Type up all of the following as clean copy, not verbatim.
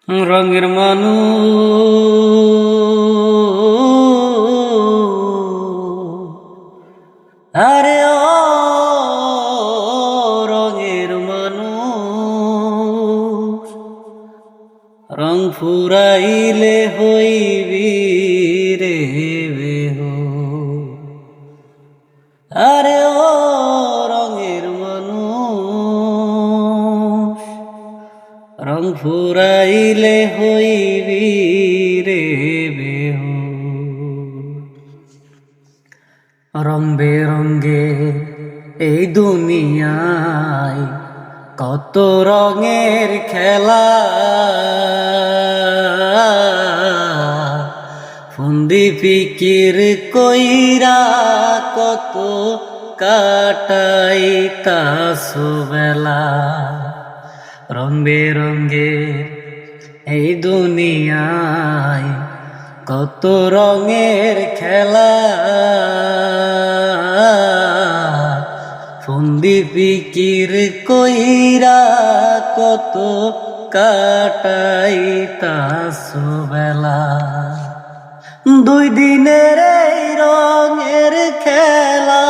রঙের মানুষ আরে ও রঙের মানুষ রং ফুরাইলে হইবি রে বেহুশ আরে ও রঙের মানুষ রং ফুরাইলে হইবি রে বেহুশ রং বেরঙ্গে এই দুনিয়ায় কত রঙের খেলা ফুন্দি ফিকির কইরা কত কাটাইতাছো বেলা রং বেরঙ্গের এই দুনিয়ায় কত রঙের খেলা ফুন্দি ফিকির কইরা কত কাটাইতাছো বেলা দুই দিনের এই রঙের খেলা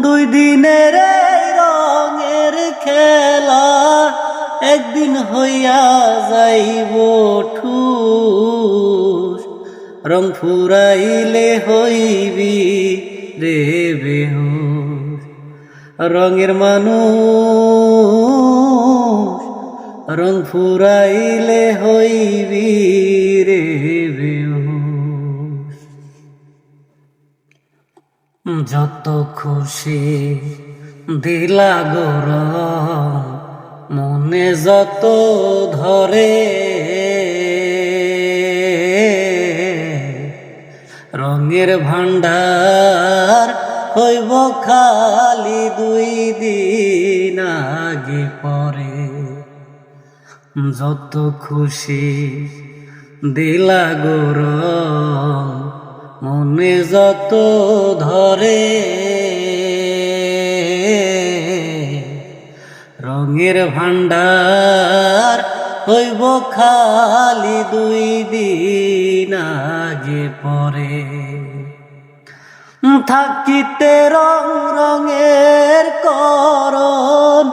দুই দিনের এই রঙের খেলা একদিন হইয়া যাইব ঠুস রং ফুরাইলে হইবি রে বেহুশ রঙের মানুষ রং ফুরাইলে হইবি রে বেহুশ যত খুশি দিলা গো রং মনে যত ধরে রঙের ভান্ডার হইব খালি দুই দিন আগে পরে যত খুশি দিলা গো রং মনে যত ধরে রঙের ভান্ডার হইব খালি দুই দিন আগে পরে থাকিতে রং রঙের করণ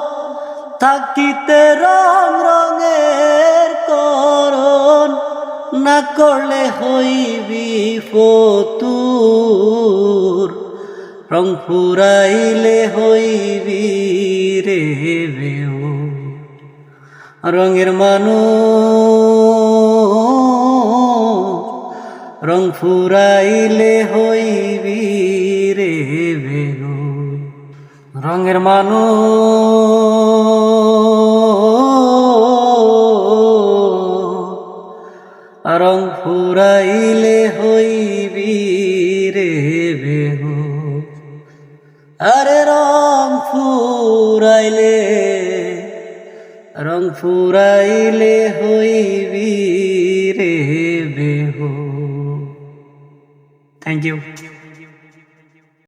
থাকিতে রং রঙের করণ না করলে হইবি ফতুর রং ফুরাইলে হইবি রে বেহুশ রঙের মানুষ রং ফুরাইলে হইবি রে বেহুশ রঙের মানুষ রং ফুরাইলে হইবি রে বেহুশ আরে রং ফুরাইলে হইবি রে বেহুশ। Thank you.